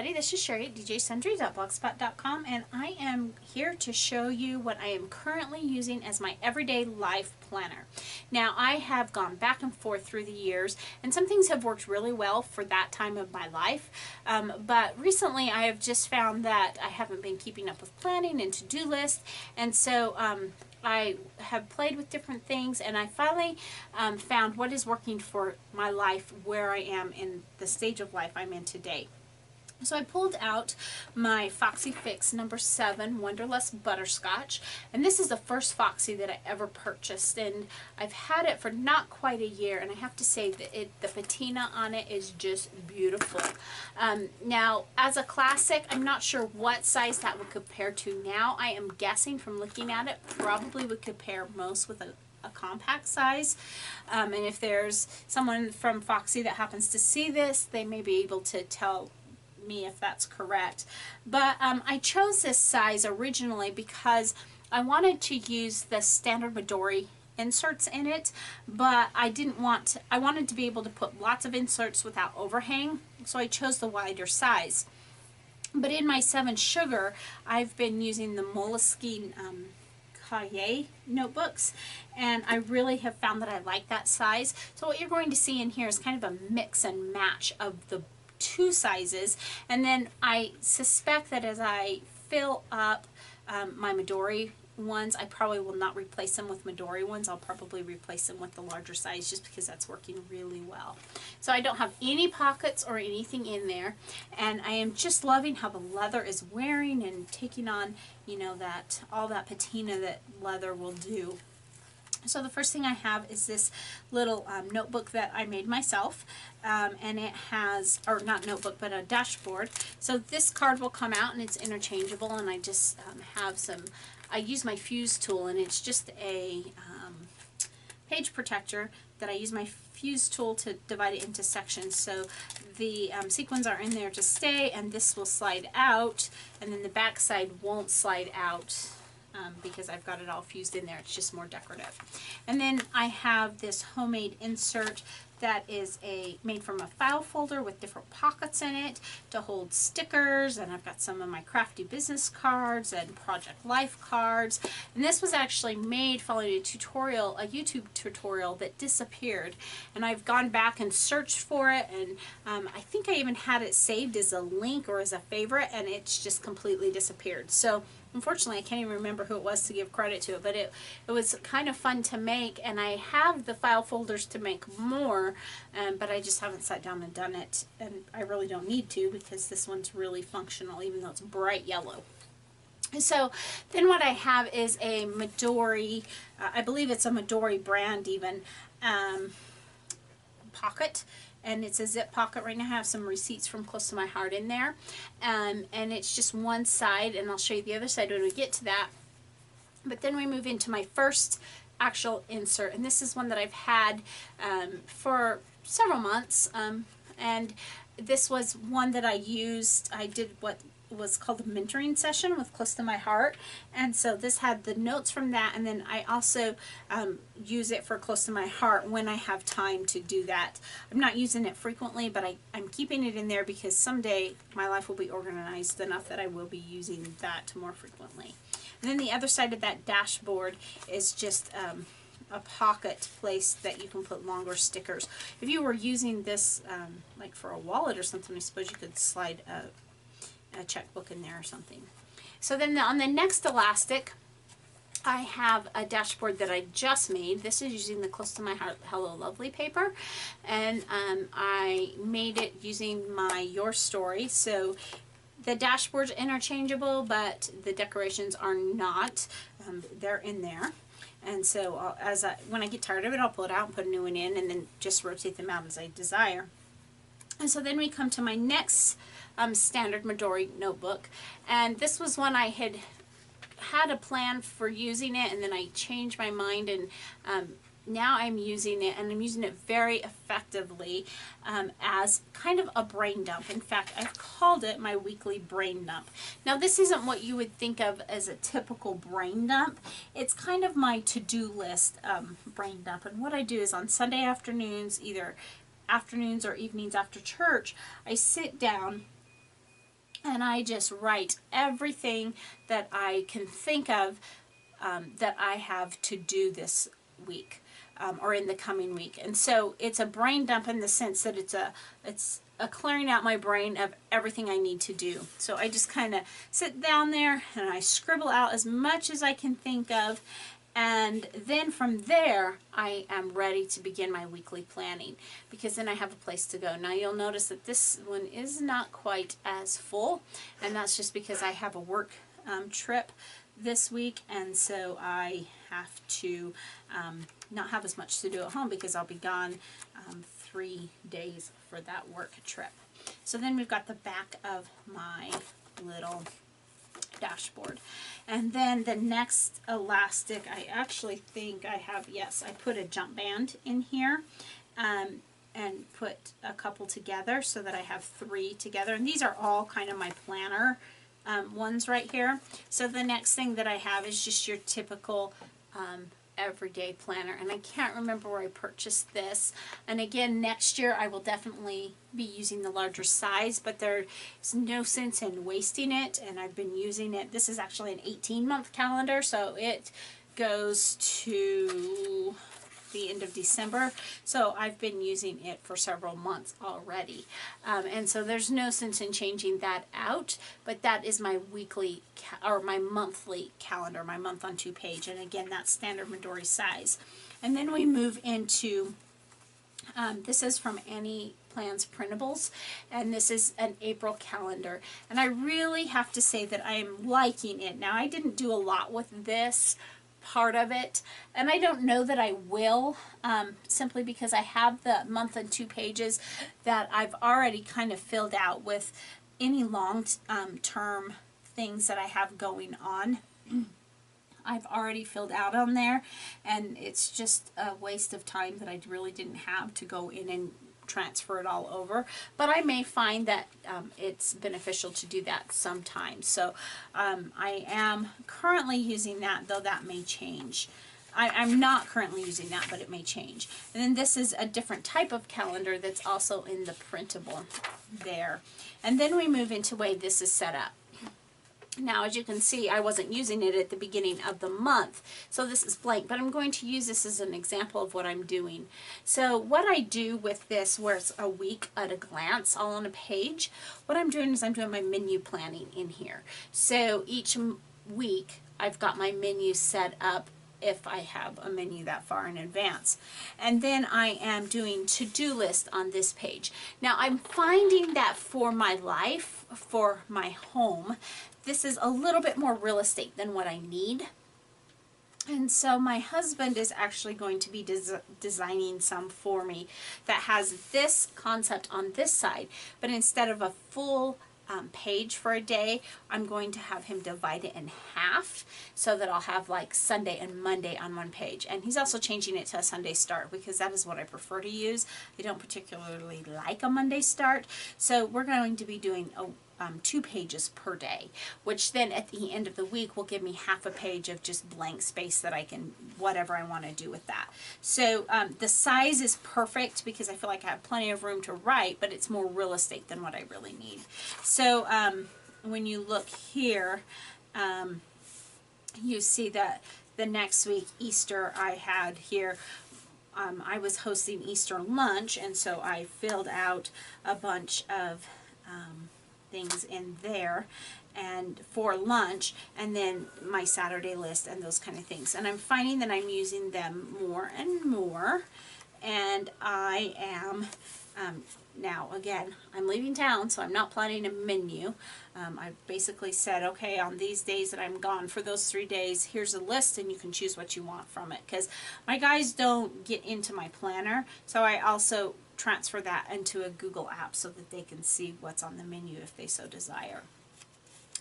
everybody, this is Cheri at djsundry.blogspot.com, and I am here to show you what I am currently using as my everyday life planner. Now, I have gone back and forth through the years, and some things have worked really well for that time of my life, but recently I have just found that I haven't been keeping up with planning and to-do lists, and so I have played with different things, and I finally found what is working for my life, where I am in the stage of life I'm in today. So I pulled out my Foxy Fix number 7 Wanderlust Butterscotch, and this is the first Foxy that I ever purchased, and I've had it for not quite a year, and I have to say that the patina on it is just beautiful. Now, as a classic, I'm not sure what size that would compare to now. I am guessing from looking at it, probably would compare most with a compact size, and if there's someone from Foxy that happens to see this, they may be able to tell me if that's correct. But I chose this size originally because I wanted to use the standard Midori inserts in it, but I wanted to be able to put lots of inserts without overhang, so I chose the wider size. But in my 7 Sugar, I've been using the Moleskine Cahier notebooks, and I really have found that I like that size. So what you're going to see in here is kind of a mix and match of the two sizes, and then I suspect that as I fill up my Midori ones, I probably will not replace them with Midori ones. I'll probably replace them with the larger size just because that's working really well. So I don't have any pockets or anything in there, and I am just loving how the leather is wearing and taking on, you know, that all that patina that leather will do. So the first thing I have is this little notebook that I made myself, and it has, or not notebook, but a dashboard. So this card will come out and it's interchangeable, and I just have some, I use my fuse tool, and it's just a page protector that I use my fuse tool to divide it into sections. So the sequins are in there to stay, and this will slide out, and then the back side won't slide out. Because I've got it all fused in there. It's just more decorative. And then I have this homemade insert that is made from a file folder with different pockets in it to hold stickers, and I've got some of my crafty business cards and project life cards. And this was actually made following a tutorial, a YouTube tutorial that disappeared, and I've gone back and searched for it, and I think I even had it saved as a link or as a favorite, and it's just completely disappeared. So unfortunately, I can't even remember who it was to give credit to, but it was kind of fun to make, and I have the file folders to make more, but I just haven't sat down and done it, and I really don't need to because this one's really functional, even though it's bright yellow. So then what I have is a Midori, I believe it's a Midori brand even, pocket. And it's a zip pocket. Right now I have some receipts from Close to My Heart in there. And it's just one side, and I'll show you the other side when we get to that. But then we move into my first actual insert, and this is one that I've had for several months. And this was one that I used, I did what was called a mentoring session with Close to My Heart, and so this had the notes from that, and then I also use it for Close to My Heart when I have time to do that. I'm not using it frequently, but I'm keeping it in there because someday my life will be organized enough that I will be using that more frequently. And then the other side of that dashboard is just a pocket place that you can put longer stickers. If you were using this like for a wallet or something, I suppose you could slide a checkbook in there or something. So then on the next elastic, I have a dashboard that I just made. This is using the Close to My Heart Hello Lovely paper, and I made it using my Your Story. So the dashboard's interchangeable, but the decorations are not. They're in there. And so when I get tired of it, I'll pull it out and put a new one in, and then just rotate them out as I desire. And so then we come to my next standard Midori notebook, and this was one I had a plan for using it, and then I changed my mind, and now I'm using it, and I'm using it very effectively as kind of a brain dump. In fact, I've called it my weekly brain dump. Now, this isn't what you would think of as a typical brain dump. It's kind of my to-do list brain dump, and what I do is on Sunday afternoons, either afternoons or evenings after church, I sit down and I just write everything that I can think of that I have to do this week or in the coming week. And so it's a brain dump in the sense that it's a clearing out my brain of everything I need to do. So I just kind of sit down there and I scribble out as much as I can think of, and then from there I am ready to begin my weekly planning, because then I have a place to go. Now you'll notice that this one is not quite as full, and that's just because I have a work trip this week, and so I have to not have as much to do at home because I'll be gone 3 days for that work trip. So then we've got the back of my little dashboard, and then the next elastic, I actually think I have, yes, I put a jump band in here and put a couple together so that I have 3 together, and these are all kind of my planner ones right here. So the next thing that I have is just your typical everyday planner, and I can't remember where I purchased this, and again next year I will definitely be using the larger size, but there's no sense in wasting it, and I've been using it. This is actually an 18-month calendar, so it goes to the end of December, so I've been using it for several months already, and so there's no sense in changing that out, but that is my weekly or my monthly calendar, my month on 2 page, and again that's standard Midori size. And then we move into this is from Annie Plans Printables, and this is an April calendar, and I really have to say that I am liking it. Now I didn't do a lot with this part of it, and I don't know that I will, simply because I have the month and 2 pages that I've already kind of filled out with any long term things that I have going on. I've already filled out on there, and it's just a waste of time that I really didn't have to go in and transfer it all over, but I may find that it's beneficial to do that sometimes. So I am currently using that, though that may change. I'm not currently using that, but it may change. And then this is a different type of calendar that's also in the printable there. And then we move into the way this is set up. Now, as you can see, I wasn't using it at the beginning of the month, so this is blank, but I'm going to use this as an example of what I'm doing. So what I do with this, where it's a week at a glance, all on a page, what I'm doing is I'm doing my menu planning in here. So each week, I've got my menu set up if I have a menu that far in advance. And then I am doing to-do list on this page. Now, I'm finding that for my life, for my home, this is a little bit more real estate than what I need. And so my husband is actually going to be designing some for me that has this concept on this side, but instead of a full page for a day, I'm going to have him divide it in half so that I'll have like Sunday and Monday on one page. And he's also changing it to a Sunday start because that is what I prefer to use. I don't particularly like a Monday start, so we're going to be doing 2 pages per day, which then at the end of the week will give me half a page of just blank space that I can, whatever I want to do with that. So the size is perfect because I feel like I have plenty of room to write, but it's more real estate than what I really need. So when you look here, you see that the next week, Easter, I had here, I was hosting Easter lunch, and so I filled out a bunch of things in there and for lunch, and then my Saturday list and those kind of things. And I'm finding that I'm using them more and more, and I am now, again, I'm leaving town, so I'm not planning a menu. I basically said, okay, on these days that I'm gone for those 3 days, here's a list and you can choose what you want from it, because my guys don't get into my planner, so I also transfer that into a Google app so that they can see what's on the menu if they so desire.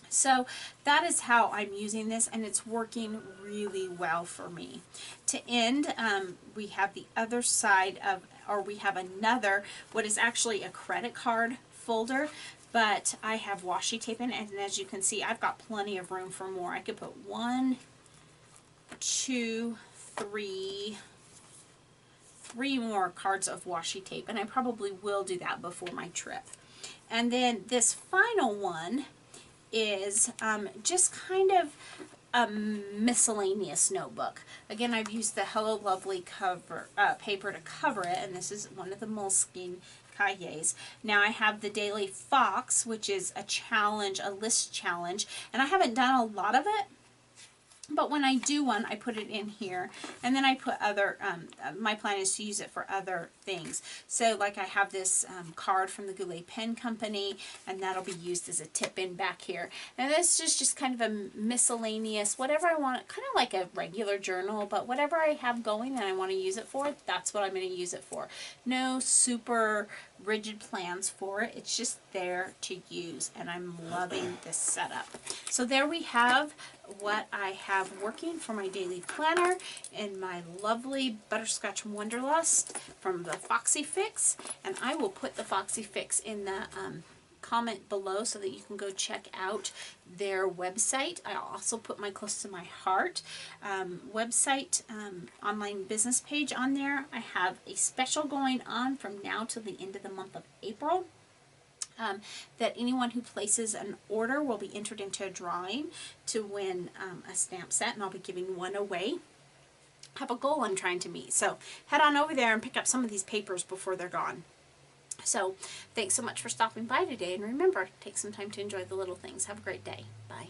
So that is how I'm using this, and it's working really well for me. To end, we have the other side of, or we have another, what is actually a credit card folder, but I have washi tape in it, and as you can see, I've got plenty of room for more. I could put 1, 2, 3 more cards of washi tape, and I probably will do that before my trip. And then this final one is just kind of a miscellaneous notebook. Again, I've used the Hello Lovely cover paper to cover it, and this is one of the Moleskine cahiers. Now I have the Daily Fox, which is a challenge, a list challenge, and I haven't done a lot of it, but when I do one, I put it in here, and then I put other, my plan is to use it for other things. So like I have this card from the Goulet Pen Company, and that'll be used as a tip in back here. And this is just kind of a miscellaneous, whatever I want, kind of like a regular journal, but whatever I have going and I want to use it for, that's what I'm going to use it for. No super rigid plans for it. It's just there to use, and I'm loving this setup. So there we have what I have working for my daily planner in my lovely Butterscotch Wanderlust from the Foxy Fix, and I will put the Foxy Fix in the comment below so that you can go check out their website. I also put my Close to My Heart website online business page on there. I have a special going on from now till the end of the month of April. That anyone who places an order will be entered into a drawing to win a stamp set, and I'll be giving one away. I have a goal I'm trying to meet, so head on over there and pick up some of these papers before they're gone. So thanks so much for stopping by today, and remember, take some time to enjoy the little things. Have a great day. Bye.